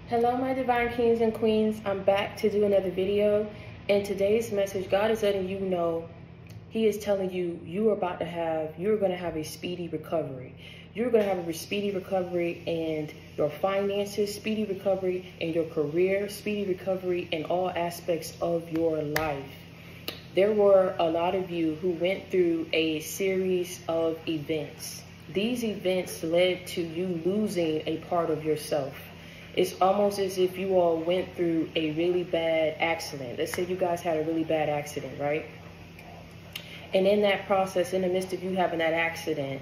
Hello, my divine kings and queens. I'm back to do another video. In today's message, God is letting you know, He is telling you, you're going to have a speedy recovery. You're going to have a speedy recovery in your finances, speedy recovery in your career, speedy recovery in all aspects of your life. There were a lot of you who went through a series of events. These events led to you losing a part of yourself. It's almost as if you all went through a really bad accident. Let's say you guys had a really bad accident, right? And in that process, in the midst of you having that accident,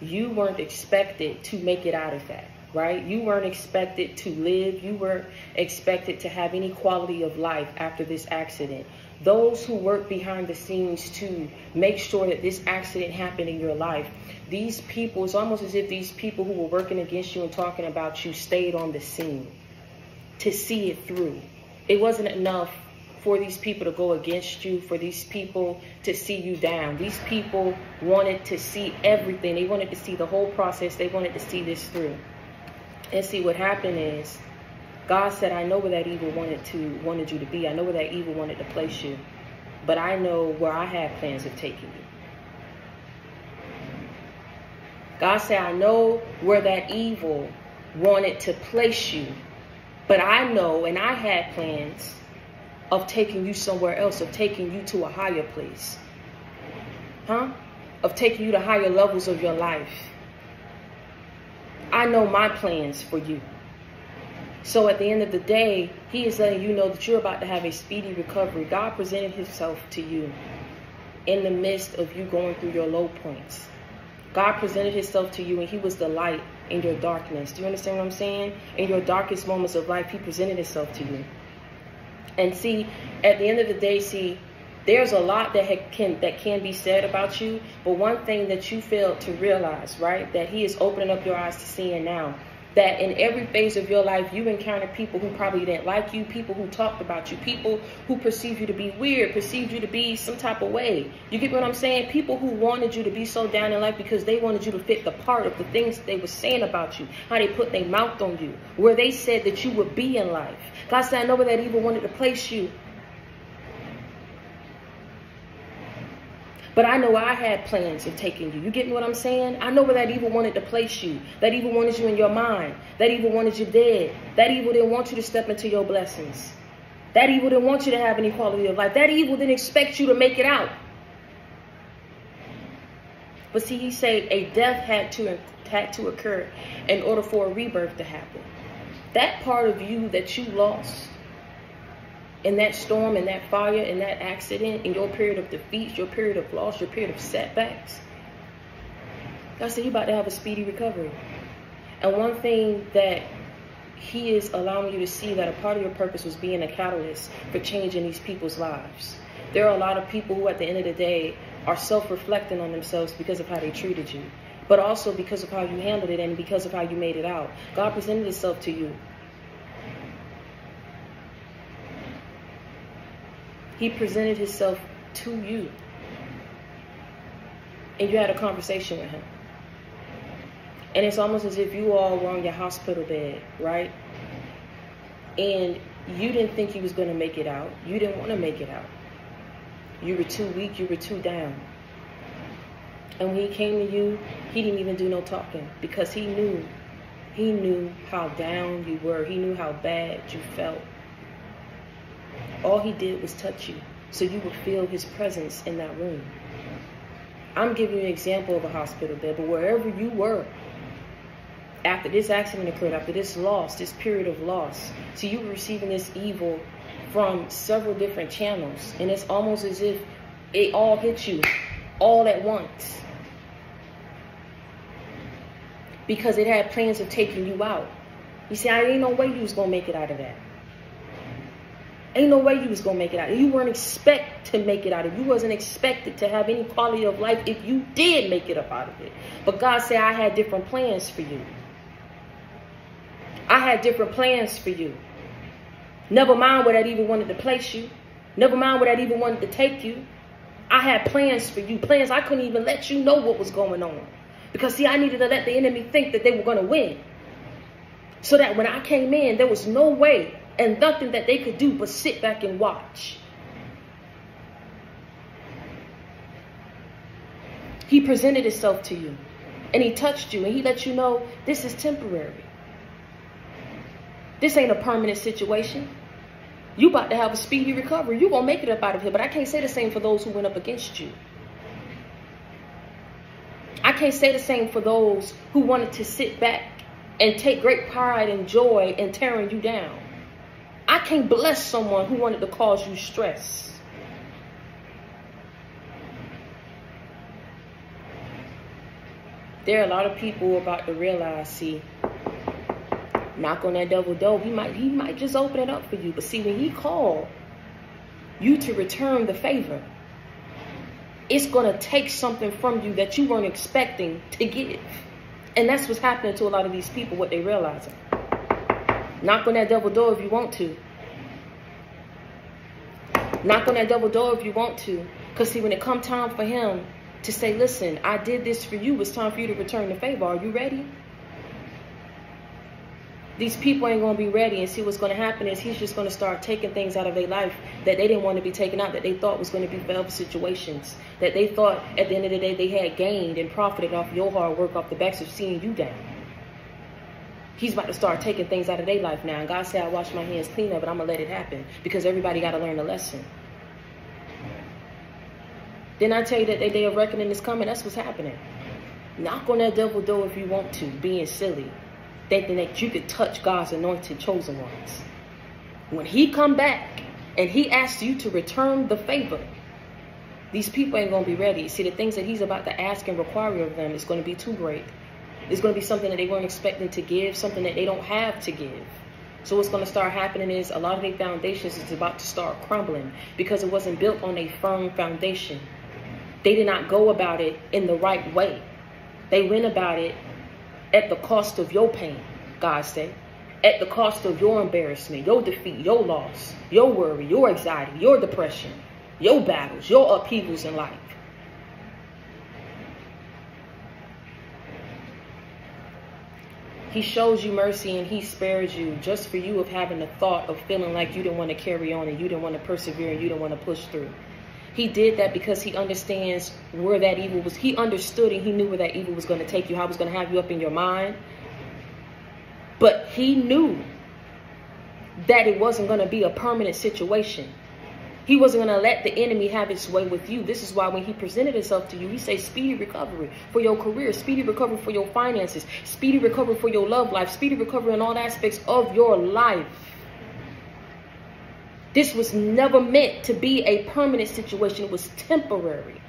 you weren't expected to make it out of that, right? You weren't expected to live. You weren't expected to have any quality of life after this accident. Those who work behind the scenes to make sure that this accident happened in your life, these people, it's almost as if these people who were working against you and talking about you stayed on the scene to see it through. It wasn't enough for these people to go against you, for these people to see you down. These people wanted to see everything. They wanted to see the whole process. They wanted to see this through. And see, what happened is, God said, I know where that evil wanted you to be. I know where that evil wanted to place you. But I know where I have plans of taking you. God said, I know where that evil wanted to place you. But I know, and I had plans of taking you somewhere else, of taking you to a higher place. Of taking you to higher levels of your life. I know my plans for you. So at the end of the day, He is letting you know that you're about to have a speedy recovery. God presented Himself to you in the midst of you going through your low points. God presented Himself to you, and He was the light in your darkness. Do you understand what I'm saying? In your darkest moments of life, He presented Himself to you. And see, at the end of the day, see, there's a lot that can be said about you. But one thing that you failed to realize, right, that He is opening up your eyes to seeing now, that in every phase of your life, you encounter people who probably didn't like you, people who talked about you, people who perceived you to be weird, perceived you to be some type of way. You get what I'm saying? People who wanted you to be so down in life because they wanted you to fit the part of the things they were saying about you, how they put their mouth on you, where they said that you would be in life. God said, I know where that evil wanted to place you. But I know I had plans of taking you. You get what I'm saying? I know where that evil wanted to place you. That evil wanted you in your mind. That evil wanted you dead. That evil didn't want you to step into your blessings. That evil didn't want you to have any quality of life. That evil didn't expect you to make it out. But see, He said a death had to occur in order for a rebirth to happen. That part of you that you lost in that storm, in that fire, in that accident, in your period of defeats, your period of loss, your period of setbacks, God said you're about to have a speedy recovery. And one thing that He is allowing you to see, that a part of your purpose was being a catalyst for changing these people's lives. There are a lot of people who at the end of the day are self-reflecting on themselves because of how they treated you, but also because of how you handled it and because of how you made it out. God presented Himself to you. He presented Himself to you. And you had a conversation with Him. And it's almost as if you all were on your hospital bed, right? And you didn't think you was going to make it out. You didn't want to make it out. You were too weak. You were too down. And when He came to you, He didn't even do no talking, because He knew how down you were. He knew how bad you felt. All He did was touch you so you would feel His presence in that room. I'm giving you an example of a hospital bed, but wherever you were, after this accident occurred, after this loss, this period of loss, so you were receiving this evil from several different channels, and it's almost as if it all hit you all at once, because it had plans of taking you out. You see, I ain't no way you was going to make it out of that. Ain't no way you was going to make it out. You weren't expected to make it out of it. You wasn't expected to have any quality of life if you did make it up out of it. But God said, I had different plans for you. I had different plans for you. Never mind where that evil wanted to place you. Never mind where that evil wanted to take you. I had plans for you. Plans I couldn't even let you know what was going on. Because see, I needed to let the enemy think that they were going to win. So that when I came in, there was no way and nothing that they could do but sit back and watch. He presented himself to you, and he touched you, and he let you know this is temporary. This ain't a permanent situation. You about to have a speedy recovery. You gonna make it up out of here. But I can't say the same for those who went up against you. I can't say the same for those who wanted to sit back and take great pride and joy in tearing you down. I can't bless someone who wanted to cause you stress. There are a lot of people who are about to realize, see, knock on that devil door, he might just open it up for you. But see, when he called you to return the favor, it's going to take something from you that you weren't expecting to give. And that's what's happening to a lot of these people, what they realizing. Knock on that devil door if you want to. Knock on that devil door if you want to. Because see, when it come time for him to say, listen, I did this for you, it's time for you to return the favor. Are you ready? These people ain't going to be ready, and see what's going to happen is he's just going to start taking things out of their life that they didn't want to be taken out, that they thought was going to be forever situations, that they thought at the end of the day they had gained and profited off your hard work, off the backs of seeing you down. He's about to start taking things out of their life now. And God said, I wash my hands clean of it. I'm going to let it happen because everybody got to learn a lesson. Didn't I tell you that the day of reckoning is coming? That's what's happening. Knock on that devil door if you want to, being silly, thinking that you could touch God's anointed chosen ones. When he come back and he asks you to return the favor, these people ain't going to be ready. See, the things that he's about to ask and require of them is going to be too great. It's going to be something that they weren't expecting to give, something that they don't have to give. So what's going to start happening is a lot of their foundations is about to start crumbling because it wasn't built on a firm foundation. They did not go about it in the right way. They went about it at the cost of your pain, God said, at the cost of your embarrassment, your defeat, your loss, your worry, your anxiety, your depression, your battles, your upheavals in life. He shows you mercy and he spares you just for you of having the thought of feeling like you didn't want to carry on and you didn't want to persevere and you didn't want to push through. He did that because he understands where that evil was. He understood and he knew where that evil was going to take you, how it was going to have you up in your mind. But he knew that it wasn't going to be a permanent situation. He wasn't going to let the enemy have its way with you. This is why when he presented himself to you, he said speedy recovery for your career, speedy recovery for your finances, speedy recovery for your love life, speedy recovery in all aspects of your life. This was never meant to be a permanent situation. It was temporary.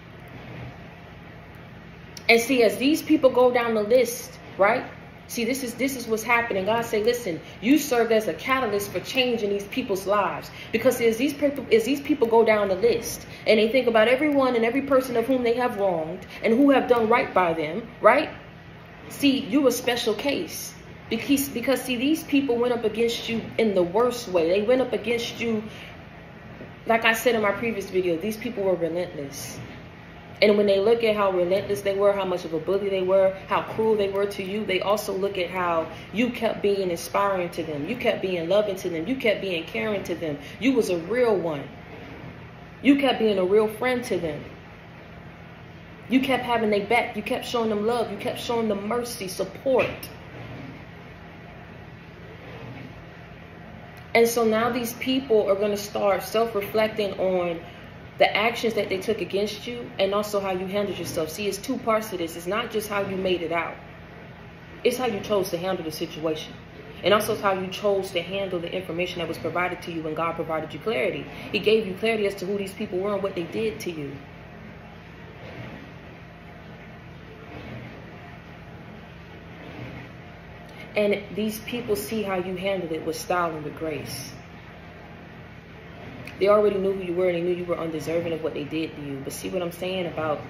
And see, as these people go down the list, right? See, this is what's happening. God say, listen, you served as a catalyst for change in these people's lives. Because as these people go down the list and they think about everyone and every person of whom they have wronged and who have done right by them, right? See, you're a special case. Because see, these people went up against you in the worst way. They went up against you, like I said in my previous video, these people were relentless. And when they look at how relentless they were, how much of a bully they were, how cruel they were to you, they also look at how you kept being inspiring to them. You kept being loving to them. You kept being caring to them. You was a real one. You kept being a real friend to them. You kept having their back. You kept showing them love. You kept showing them mercy, support. And so now these people are going to start self-reflecting on the actions that they took against you and also how you handled yourself. See, it's two parts to this. It's not just how you made it out. It's how you chose to handle the situation. And also it's how you chose to handle the information that was provided to you when God provided you clarity. He gave you clarity as to who these people were and what they did to you. And these people see how you handled it with style and with grace. They already knew who you were and they knew you were undeserving of what they did to you. But see what I'm saying about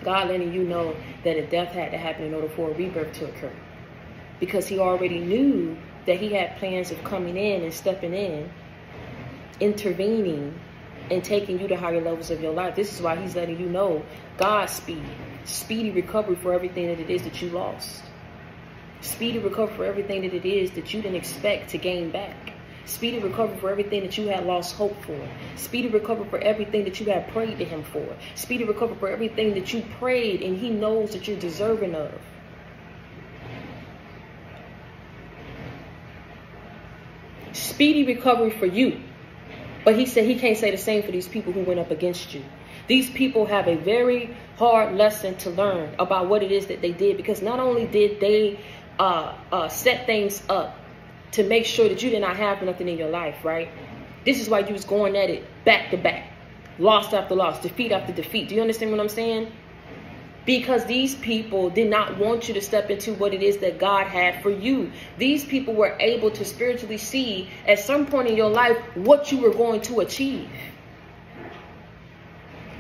God letting you know that a death had to happen in order for a rebirth to occur. Because he already knew that he had plans of coming in and stepping in, intervening, and taking you to higher levels of your life. This is why he's letting you know God's speedy recovery for everything that it is that you lost. Speedy recovery for everything that it is that you didn't expect to gain back. Speedy recovery for everything that you had lost hope for. Speedy recovery for everything that you had prayed to him for. Speedy recovery for everything that you prayed and he knows that you're deserving of. Speedy recovery for you. But he said he can't say the same for these people who went up against you. These people have a very hard lesson to learn about what it is that they did, because not only did they set things up to make sure that you did not have nothing in your life, right? This is why you was going at it back to back, loss after loss, defeat after defeat. Do you understand what I'm saying? Because these people did not want you to step into what it is that God had for you. These people were able to spiritually see at some point in your life what you were going to achieve.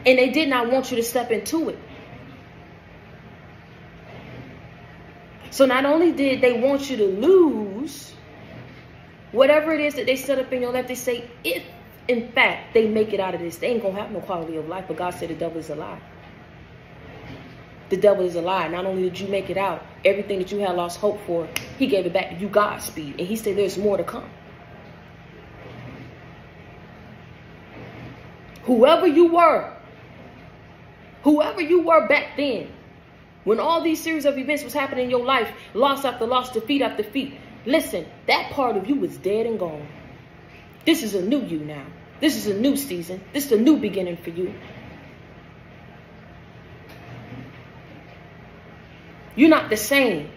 And they did not want you to step into it. So not only did they want you to lose whatever it is that they set up in your life, they say, if in fact they make it out of this, they ain't going to have no quality of life. But God said the devil is a lie. The devil is a lie. Not only did you make it out, everything that you had lost hope for, he gave it back to you, Godspeed. And he said there's more to come. Whoever you were back then, when all these series of events was happening in your life, loss after loss, defeat after defeat, listen, that part of you was dead and gone. This is a new you now. This is a new season. This is a new beginning for you. You're not the same.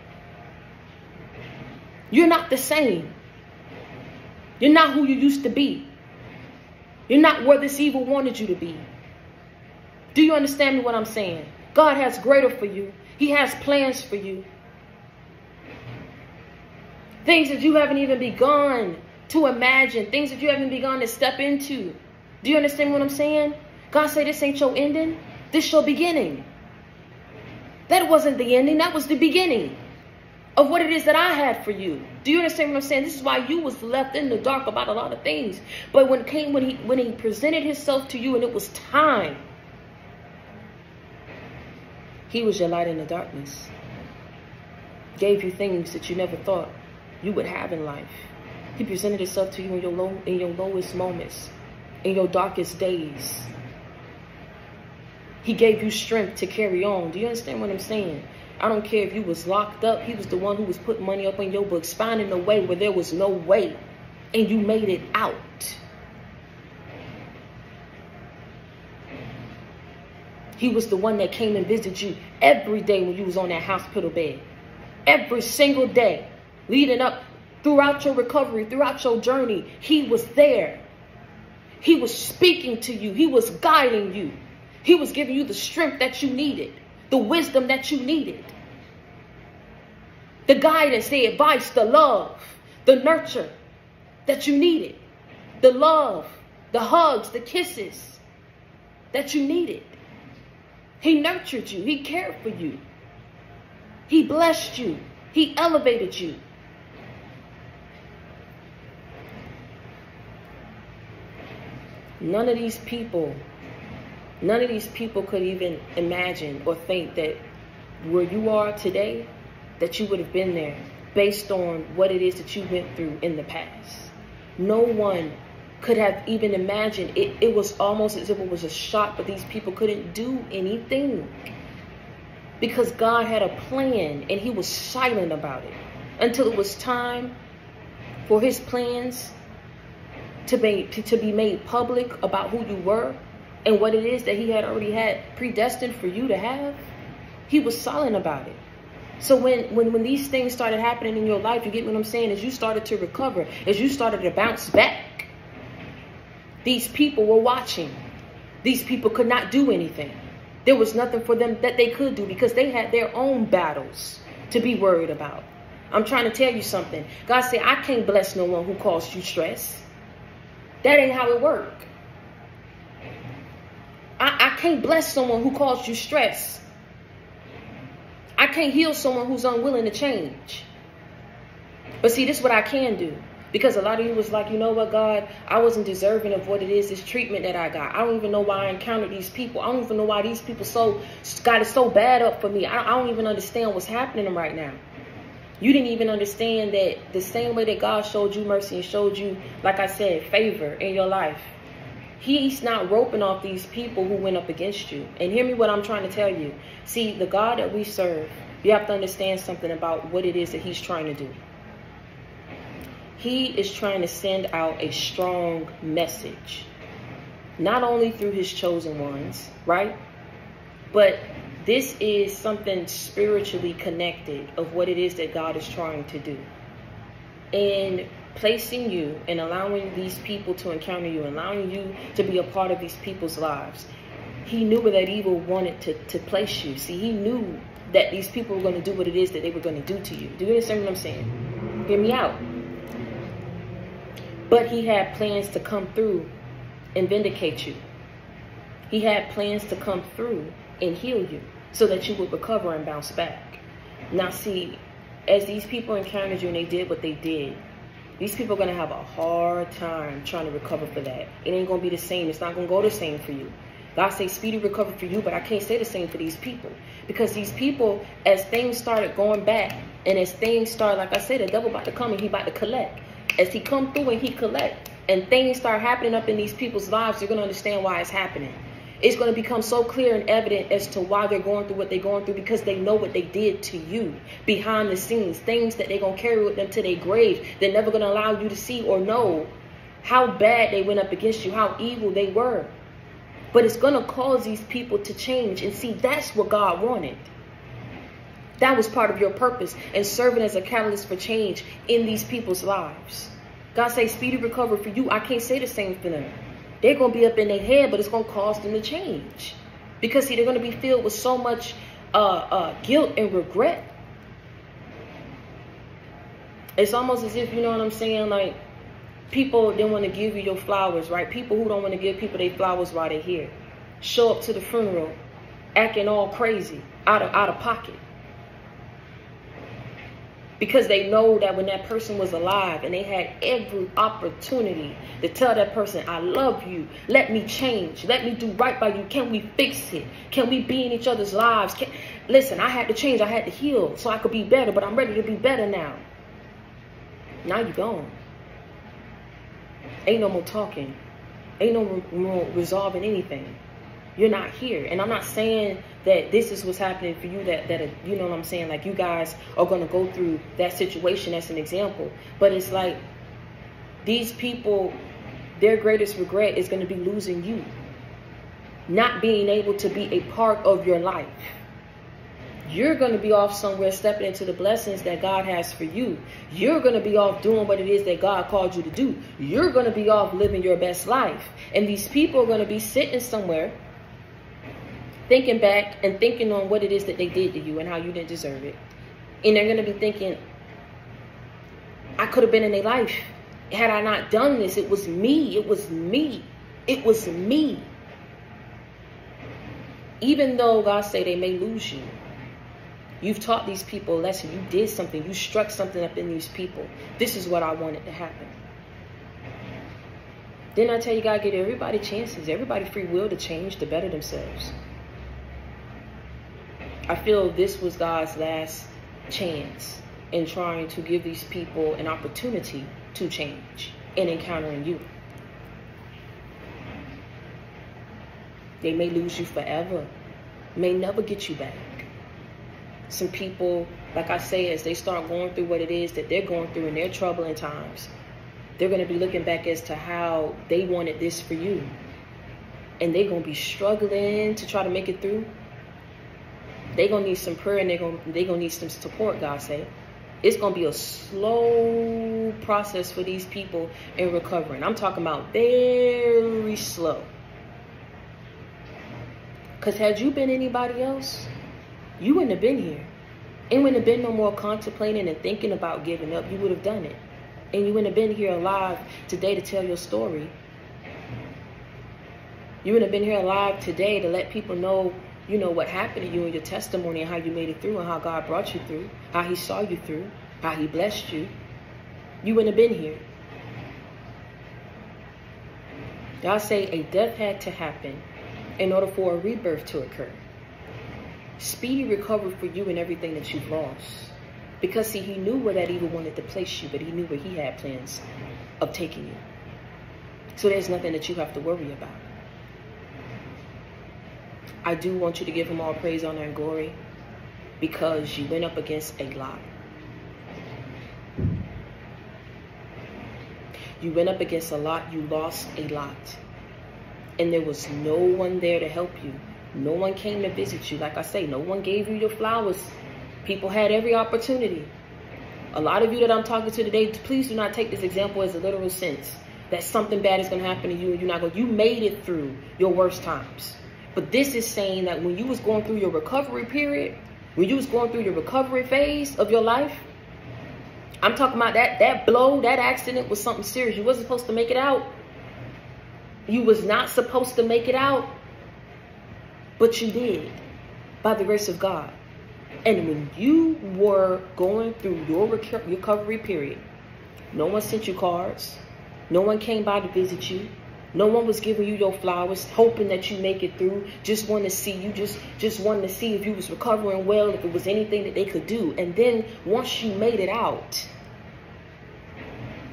You're not the same. You're not who you used to be. You're not where this evil wanted you to be. Do you understand what I'm saying? God has greater for you. He has plans for you. Things that you haven't even begun to imagine. Things that you haven't begun to step into. Do you understand what I'm saying? God said this ain't your ending. This your beginning. That wasn't the ending. That was the beginning of what it is that I had for you. Do you understand what I'm saying? This is why you was left in the dark about a lot of things. But when he presented himself to you and it was time, he was your light in the darkness. Gave you things that you never thought you would have in life. He presented himself to you in your lowest moments, in your darkest days. He gave you strength to carry on. Do you understand what I'm saying? I don't care if you was locked up. He was the one who was putting money up in your books, finding a way where there was no way, and you made it out. He was the one that came and visited you every day when you was on that hospital bed. Every single day leading up throughout your recovery, throughout your journey. He was there. He was speaking to you. He was guiding you. He was giving you the strength that you needed, the wisdom that you needed, the guidance, the advice, the love, the nurture that you needed, the love, the hugs, the kisses that you needed. He nurtured you. He cared for you. He blessed you. He elevated you. None of these people could even imagine or think that where you are today, that you would have been there based on what it is that you went through in the past. No one could have even imagined it. It was almost as if it was a shock, but these people couldn't do anything because God had a plan and he was silent about it until it was time for his plans to be made public about who you were and what it is that he had already had predestined for you to have. He was silent about it. So when these things started happening in your life, you get what I'm saying, as you started to recover, as you started to bounce back, these people were watching. These people could not do anything. There was nothing for them that they could do because they had their own battles to be worried about. I'm trying to tell you something. God said, I can't bless no one who caused you stress. That ain't how it works. I can't bless someone who caused you stress. I can't heal someone who's unwilling to change. But see, this is what I can do. Because a lot of you was like, you know what, God, I wasn't deserving of what it is, this treatment that I got. I don't even know why I encountered these people. I don't even know why these people got it so bad up for me. I don't even understand what's happening right now. You didn't even understand that the same way that God showed you mercy and showed you, like I said, favor in your life. He's not roping off these people who went up against you. And hear me what I'm trying to tell you. See, the God that we serve, you have to understand something about what it is that he's trying to do. He is trying to send out a strong message. Not only through his chosen ones, right? But this is something spiritually connected of what it is that God is trying to do. And placing you and allowing these people to encounter you, allowing you to be a part of these people's lives. He knew where that evil wanted to place you. See, he knew that these people were going to do what it is that they were going to do to you. Do you understand what I'm saying? Hear me out. But he had plans to come through and vindicate you. He had plans to come through and heal you so that you would recover and bounce back. Now see, as these people encountered you and they did what they did, these people are going to have a hard time trying to recover for that. It ain't going to be the same. It's not going to go the same for you. God say speedy recovery for you, but I can't say the same for these people. Because these people, as things started going back, and as things started, like I said, the devil about to come and he about to collect. As he come through and he collect, and things start happening up in these people's lives, you're going to understand why it's happening. It's going to become so clear and evident as to why they're going through what they're going through, because they know what they did to you behind the scenes, things that they're going to carry with them to their grave. They're never going to allow you to see or know how bad they went up against you, how evil they were. But it's going to cause these people to change. And see, that's what God wanted. That was part of your purpose and serving as a catalyst for change in these people's lives. God say speedy recovery for you. I can't say the same for them. They're going to be up in their head, but it's going to cause them to change. Because, see, they're going to be filled with so much guilt and regret. It's almost as if, you know what I'm saying, like, people didn't want to give you your flowers, right? People who don't want to give people their flowers while they're here. Show up to the funeral acting all crazy, out of pocket. Because they know that when that person was alive and they had every opportunity to tell that person, I love you, let me change, let me do right by you, can we fix it? Can we be in each other's lives? Listen, I had to change, I had to heal so I could be better, but I'm ready to be better now. Now you're gone. Ain't no more talking. Ain't no more resolving anything. You're not here. And I'm not saying that this is what's happening for you, that you know what I'm saying, like you guys are going to go through that situation as an example. But it's like these people, their greatest regret is going to be losing you. Not being able to be a part of your life. You're going to be off somewhere stepping into the blessings that God has for you. You're going to be off doing what it is that God called you to do. You're going to be off living your best life. And these people are going to be sitting somewhere thinking back and thinking on what it is that they did to you and how you didn't deserve it. And they're going to be thinking, I could have been in their life. Had I not done this, it was me. It was me. It was me. Even though God say they may lose you, you've taught these people a lesson. You did something. You struck something up in these people. This is what I wanted to happen. Didn't I tell you, God give everybody chances, everybody free will to change, to better themselves? I feel this was God's last chance in trying to give these people an opportunity to change in encountering you. They may lose you forever, may never get you back. Some people, like I say, as they start going through what it is that they're going through in their troubling times, they're going to be looking back as to how they wanted this for you. And they're going to be struggling to try to make it through. They're going to need some prayer and they're going to need some support, God said. It's going to be a slow process for these people in recovering. I'm talking about very slow. Because had you been anybody else, you wouldn't have been here. It wouldn't have been no more contemplating and thinking about giving up. You would have done it. And you wouldn't have been here alive today to tell your story. You wouldn't have been here alive today to let people know, you know, what happened to you and your testimony and how you made it through and how God brought you through, how he saw you through, how he blessed you. You wouldn't have been here. God say a death had to happen in order for a rebirth to occur. Speedy recovery for you and everything that you've lost. Because, see, he knew where that evil wanted to place you, but he knew where he had plans of taking you. So there's nothing that you have to worry about. I do want you to give him all praise, honor, and glory, because you went up against a lot. You went up against a lot. You lost a lot. And there was no one there to help you. No one came to visit you. Like I say, no one gave you your flowers. People had every opportunity. A lot of you that I'm talking to today, please do not take this example as a literal sense that something bad is going to happen to you and you're not going. You made it through your worst times. But this is saying that when you was going through your recovery period, when you was going through your recovery phase of your life, I'm talking about that blow, that accident was something serious. You wasn't supposed to make it out. You was not supposed to make it out. But you did, by the grace of God. And when you were going through your recovery period, no one sent you cards. No one came by to visit you. No one was giving you your flowers, hoping that you make it through. Just wanted to see you, just wanted to see if you was recovering well, if it was anything that they could do. And then once you made it out,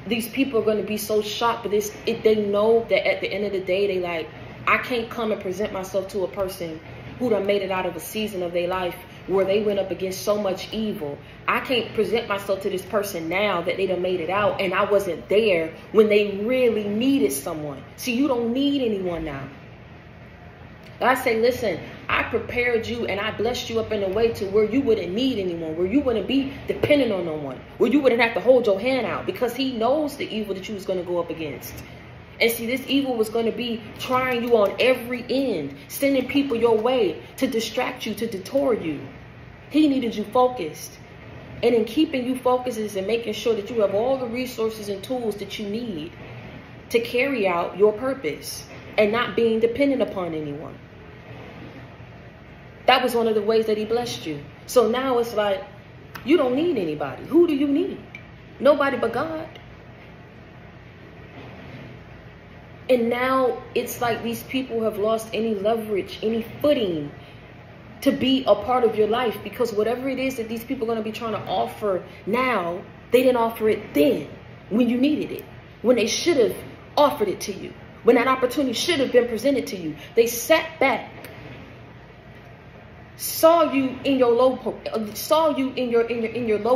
these people are going to be so shocked. But they know that at the end of the day, they like, I can't come and present myself to a person who done made it out of a season of their life where they went up against so much evil. I can't present myself to this person now that they done made it out and I wasn't there when they really needed someone. See, you don't need anyone now. I say, listen, I prepared you and I blessed you up in a way to where you wouldn't need anyone, where you wouldn't be dependent on no one, where you wouldn't have to hold your hand out, because he knows the evil that you was going to go up against. And see, this evil was going to be trying you on every end, sending people your way to distract you, to detour you. He needed you focused. And in keeping you focused is in making sure that you have all the resources and tools that you need to carry out your purpose and not being dependent upon anyone. That was one of the ways that he blessed you. So now it's like, you don't need anybody. Who do you need? Nobody but God. And now it's like these people have lost any leverage, any footing to be a part of your life, because whatever it is that these people are going to be trying to offer now, they didn't offer it then when you needed it, when they should have offered it to you, when that opportunity should have been presented to you. They sat back, saw you in your low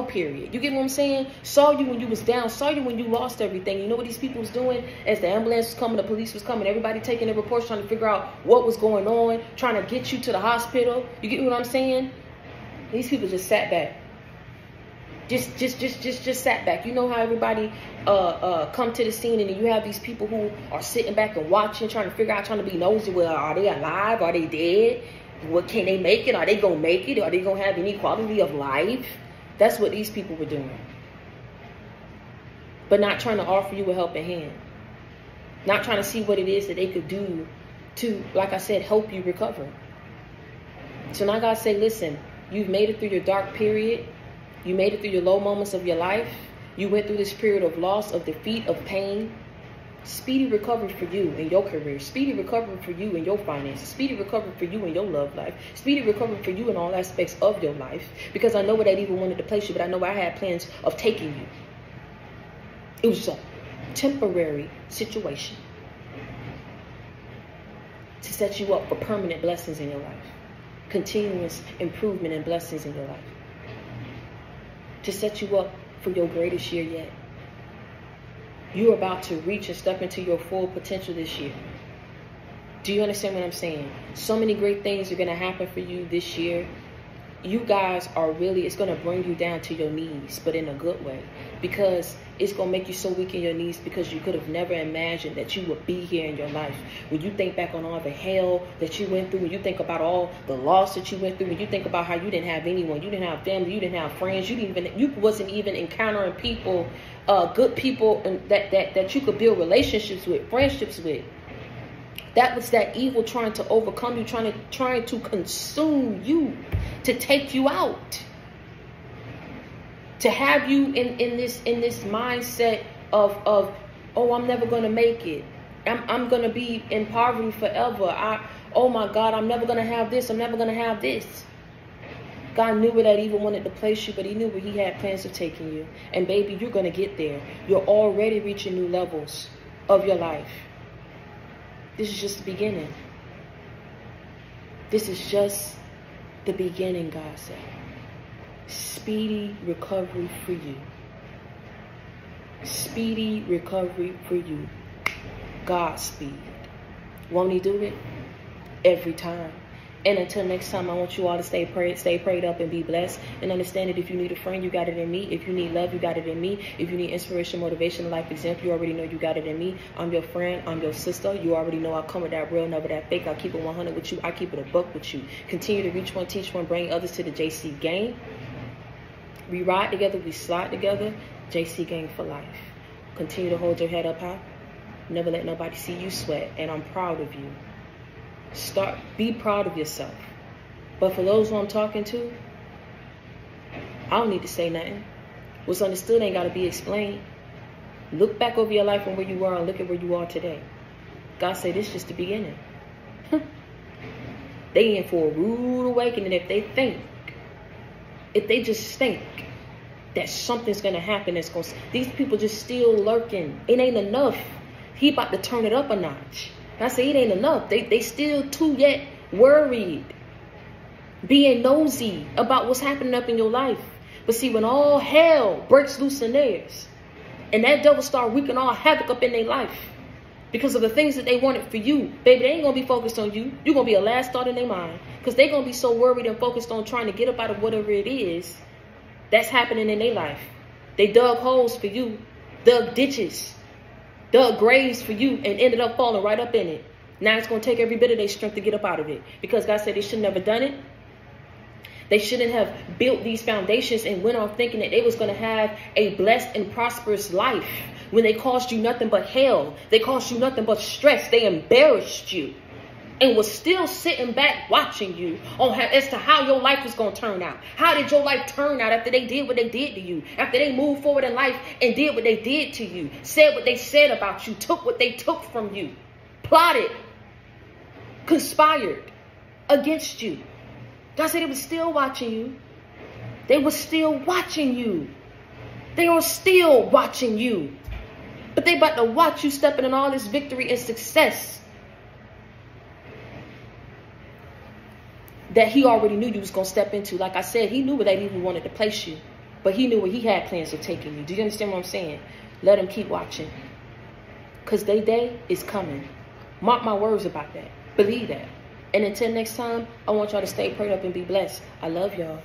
period. You get what I'm saying? Saw you when you was down, saw you when you lost everything. You know what these people was doing? As the ambulance was coming, the police was coming, everybody taking their reports, trying to figure out what was going on, trying to get you to the hospital. You get what I'm saying? These people just sat back. Just sat back. You know how everybody come to the scene, and then you have these people who are sitting back and watching, trying to figure out, trying to be nosy. Well, are they alive? Are they dead? What, can they make it? Are they going to make it? Are they going to have any quality of life? That's what these people were doing. But not trying to offer you a helping hand. Not trying to see what it is that they could do to, like I said, help you recover. So now God say, listen, you've made it through your dark period. You made it through your low moments of your life. You went through this period of loss, of defeat, of pain. Speedy recovery for you in your career. Speedy recovery for you in your finances. Speedy recovery for you in your love life. Speedy recovery for you in all aspects of your life. Because I know where that evil wanted to place you, but I know I had plans of taking you. It was a temporary situation to set you up for permanent blessings in your life. Continuous improvement and blessings in your life. To set you up for your greatest year yet. You're about to reach and step into your full potential this year. Do you understand what I'm saying? So many great things are going to happen for you this year. You guys are really, it's going to bring you down to your knees, but in a good way. Because it's going to make you so weak in your knees, because you could have never imagined that you would be here in your life. When you think back on all the hell that you went through, when you think about all the loss that you went through, when you think about how you didn't have anyone, you didn't have family, you didn't have friends, you wasn't even encountering people, good people that you could build relationships with, friendships with. That was that evil trying to overcome you, trying to consume you, to take you out, to have you in this mindset of oh, I'm never gonna make it. I'm gonna be in poverty forever. Oh my God, I'm never gonna have this. I'm never gonna have this. God knew where that evil wanted to place you, but he knew where he had plans of taking you. And baby, you're going to get there. You're already reaching new levels of your life. This is just the beginning. This is just the beginning, God said. Speedy recovery for you. Speedy recovery for you. Godspeed. Won't he do it? Every time. And until next time, I want you all to stay prayed up and be blessed. And understand that if you need a friend, you got it in me. If you need love, you got it in me. If you need inspiration, motivation, life example, you already know you got it in me. I'm your friend. I'm your sister. You already know I come with that real, never that fake. I keep it 100 with you. I keep it a buck with you. Continue to reach one, teach one, bring others to the JC game. We ride together. We slide together. JC gang for life. Continue to hold your head up high. Never let nobody see you sweat. And I'm proud of you. Be proud of yourself. But for those who I'm talking to, I don't need to say nothing. What's understood ain't got to be explained. Look back over your life and where you were and look at where you are today. God said this is just the beginning. They in for a rude awakening if they just think that something's going to happen. These people just still lurking. It ain't enough. He about to turn it up a notch. I say it ain't enough. They still too yet worried, being nosy about what's happening up in your life. But see, when all hell breaks loose in theirs, and that devil start wreaking all havoc up in their life because of the things that they wanted for you, baby, they ain't gonna be focused on you. You're gonna be a last thought in their mind because they're gonna be so worried and focused on trying to get up out of whatever it is that's happening in their life. They dug holes for you, dug ditches, dug graves for you, and ended up falling right up in it. Now it's going to take every bit of their strength to get up out of it. Because God said they should have never done it. They shouldn't have built these foundations and went off thinking that they was going to have a blessed and prosperous life when they caused you nothing but hell. They caused you nothing but stress. They embarrassed you and was still sitting back watching you as to how your life was going to turn out. How did your life turn out after they did what they did to you? After they moved forward in life and did what they did to you, said what they said about you, took what they took from you, plotted, conspired against you. God said they was still watching you. They were still watching you. They are still watching you. But they about to watch you stepping in all this victory and success that he already knew you was going to step into. Like I said, he knew where they even wanted to place you. But he knew where he had plans of taking you. Do you understand what I'm saying? Let him keep watching. Because their day is coming. Mark my words about that. Believe that. And until next time, I want y'all to stay prayed up and be blessed. I love y'all.